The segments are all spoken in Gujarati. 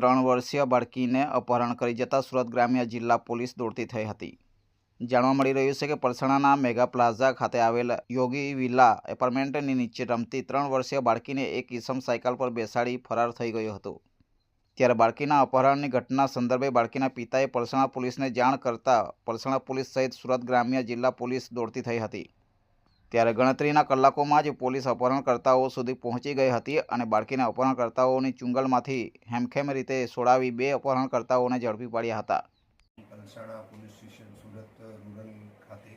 3 વર્ષીય બાળકીને અપહરણ કરી જતા સુરત ગ્રામ્ય જિલ્લા પોલીસ દોડતી થઈ હતી। જાણવા મળી રહ્યું છે કે પલસાણાના મેગા પ્લાઝા ખાતે આવેલ યોગી વિલા એપાર્ટમેન્ટની નીચે રમતી 3 વર્ષીય બાળકીને એક ઈસમ સાયકલ પર બેસાડી ફરાર થઈ ગયો હતો। ત્યારે બાળકીના અપહરણની ઘટના સંદર્ભે બાળકીના પિતાએ પલસાણા પોલીસને જાણ કરતા પલસાણા પોલીસ સહિત સુરત ગ્રામ્ય જિલ્લા પોલીસ દોડતી થઈ હતી। ત્યારે ગણતરીના કલાકોમાં જ પોલીસ અપહરણકર્તાઓ સુધી પહોંચી ગઈ હતી અને બાળકીને અપહરણકર્તાઓની ચુંગલમાંથી હેમખેમ રીતે છોડાવી 2 અપહરણકર્તાઓને ઝડપી પાડ્યા હતા। Palsana police station Surat rural ખાતે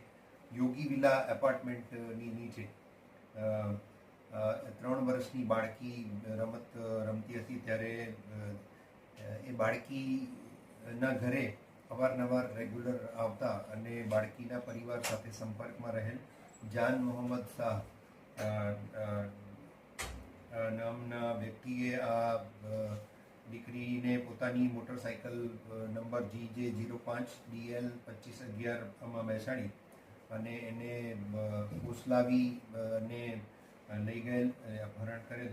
યોગી વિલા એપાર્ટમેન્ટની નીચે 3 વર્ષની બાળકી રમત રમતી હતી। ત્યારે એ બાળકીના ઘરે અવારનવાર રેગ્યુલર આવતા અને બાળકીના પરિવાર સાથે સંપર્કમાં રહેલ જાન મોહમ્મદ શાહ નામના વ્યક્તિએ આ દીકરીને પોતાની મોટરસાઇકલ નંબર GJ05DL 2511માં બેસાડી અને એને ફોસલાવી અને લઈ ગયેલ, અપહરણ કરેલ।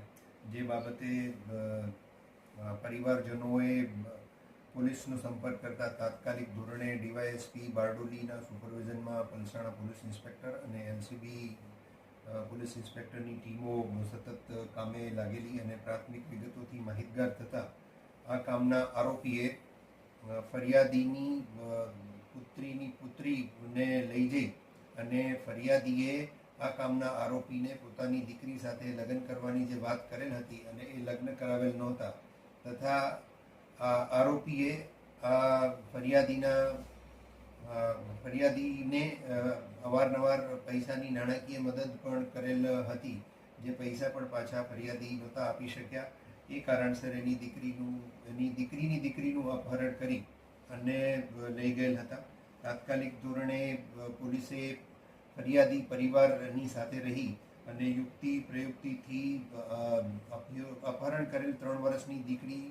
જે બાબતે પરિવારજનોએ પોલીસનો સંપર્ક કરતા તાત્કાલિક ધોરણે ડીવાયએસપી બારડોલીના સુપરવિઝનમાં પલસાણા પોલીસ ઇન્સ્પેક્ટર અને એલસીબી પોલીસ ઇન્સ્પેક્ટરની ટીમો સતત કામે લાગેલી અને પ્રાથમિક વિગતોથી માહિતગાર થતાં આ કામના આરોપીએ ફરિયાદીની પુત્રીને લઈ જઈ અને ફરિયાદીએ આ કામના આરોપીને પોતાની દીકરી સાથે લગ્ન કરવાની જે વાત કરેલ હતી અને એ લગ્ન કરાવેલ નહોતા તથા આરોપીએ આ ફરિયાદીને અવારનવાર પૈસાની નાણાકીય મદદ પણ કરેલ હતી, જે પૈસા પણ પાછા ફરિયાદી નહોતા આપી શક્યા। એ કારણસર એની દીકરીનું અપહરણ કરી અને લઈ ગયેલ હતા। તાત્કાલિક ધોરણે પોલીસે ફરિયાદી પરિવારની સાથે રહી અને યુક્તિ પ્રયુક્તિથી અપહરણ કરેલ 3 વર્ષની દીકરી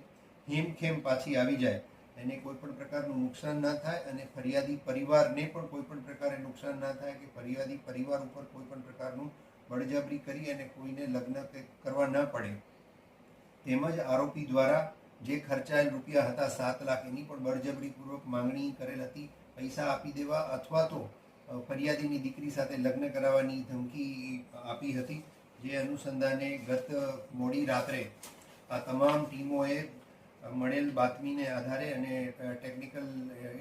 હેમખેમ પાછી આવી જાય, એને કોઈ પણ પ્રકારનું નુકસાન ના થાય અને ફરિયાદી પરિવારને પણ કોઈ પણ પ્રકારે નુકસાન ના થાય કે ફરિયાદી પરિવાર ઉપર કોઈ પણ પ્રકારનું બળજબરી કરી અને કોઈને લગ્ન કરવા ન પડે। તેમજ આરોપી દ્વારા જે ખર્ચાયેલ રૂપિયા હતા 7 લાખ એની પણ બળજબરીપૂર્વક માંગણી કરેલ હતી, પૈસા આપી દેવા અથવા તો ફરિયાદીની દીકરી સાથે લગ્ન કરાવવાની ધમકી આપી હતી। જે અનુસંધાને ગત મોડી રાત્રે આ તમામ ટીમોએ મળેલ બાતમીને આધારે અને ટેકનિકલ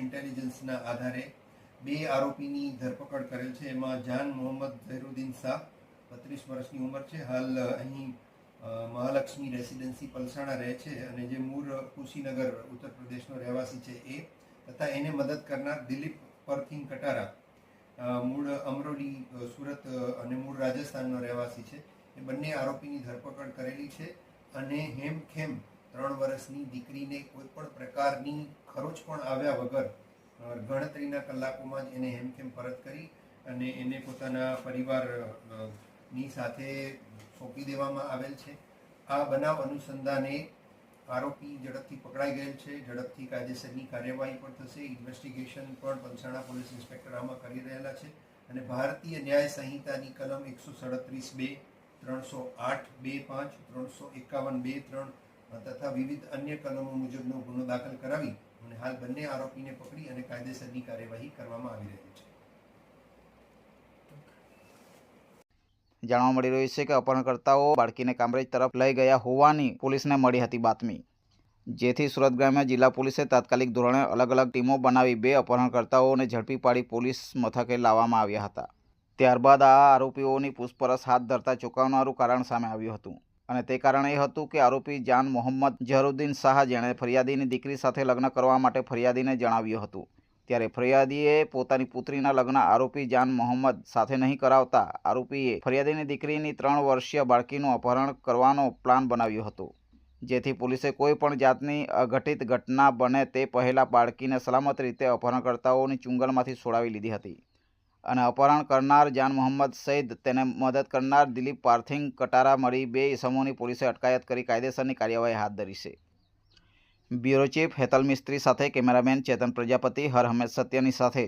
ઇન્ટેલિજન્સના આધારે 2 આરોપીની ધરપકડ કરેલ છે। એમાં જાન મોહમ્મદ ઝહીરુદ્દીન શાહ 32 વર્ષની ઉંમર છે, હાલ અહીં મહાલક્ષ્મી રેસિડેન્સી પલસાણા રહે છે અને જે મૂળ કુશીનગર ઉત્તર પ્રદેશનો રહેવાસી છે એ, તથા એને મદદ કરનાર દિલીપ પરથિંગ કટારા મૂળ અમરોલી સુરત અને મૂળ રાજસ્થાનનો રહેવાસી છે। એ બંને આરોપીની ધરપકડ કરેલી છે અને હેમખેમ 3 વર્ષની દીકરીને કોઈ પણ પ્રકારની ખરોચ પણ આવ્યા વગર ગણતરીના કલાકોમાં જ એને હેમખેમ પરત કરી અને એને પોતાના પરિવારની સાથે સોંપી દેવામાં આવેલ છે। આ બનાવ અનુસંધાને આરોપી ઝડપથી પકડાઈ ગયેલ છે, ઝડપથી કાયદેસરની કાર્યવાહી પણ થશે। ઇન્વેસ્ટિગેશન પણ પલસાણા પોલીસ ઇન્સ્પેક્ટર આમાં કરી રહેલા છે અને ભારતીય ન્યાય સંહિતાની કલમ 137(2), 308(2)(5), 351(2)(3 તથા વિવિધ અન્ય કલમો મુજબનો ગુનો દાખલ કરાવી અને હાલ બંને આરોપીને પકડી અને કાયદેસરની કાર્યવાહી કરવામાં આવી રહી છે। જાણવા મળી રહ્યું છે કે અપહરણકર્તાઓ બાળકીને કામરેજ તરફ લઈ ગયા હોવાની પોલીસને મળી હતી બાતમી, જેથી સુરત ગ્રામ્ય જિલ્લા પોલીસે તાત્કાલિક ધોરણે અલગ અલગ ટીમો બનાવી 2 અપહરણકર્તાઓને ઝડપી પાડી પોલીસ મથકે લાવવામાં આવ્યા હતા। ત્યારબાદ આ આરોપીઓની પૂછપરછ હાથ ધરતા ચોંકાવનારું કારણ સામે આવ્યું હતું અને તે કારણ એ હતું કે આરોપી જાન મોહમ્મદ ઝહીરુદ્દીન શાહ, જેણે ફરિયાદીની દીકરી સાથે લગ્ન કરવા માટે ફરિયાદીને જણાવ્યું હતું, ત્યારે ફરિયાદીએ પોતાની પુત્રીના લગ્ન આરોપી જાન મોહમ્મદ સાથે નહીં કરાવતા આરોપીએ ફરિયાદીની દીકરીની 3 વર્ષીય બાળકીનું અપહરણ કરવાનો પ્લાન બનાવ્યો હતો, જેથી પોલીસે કોઈ પણ જાતની અઘટિત ઘટના બને તે પહેલાં બાળકીને સલામત રીતે અપહરણકર્તાઓની ચુંગલમાંથી છોડાવી લીધી હતી અને અપહરણ કરનાર જાન મોહમ્મદ સહિત તેને મદદ કરનાર દિલીપ પાર્થિંગ કટારા મળી 2 ઇસમોની પોલીસે અટકાયત કરી કાયદેસરની કાર્યવાહી હાથ ધરી છે। બ્યુરો ચીફ હેતલ મિસ્ત્રી સાથે કેમેરામેન ચેતન પ્રજાપતિ, હર હંમેશ સત્યની સાથે।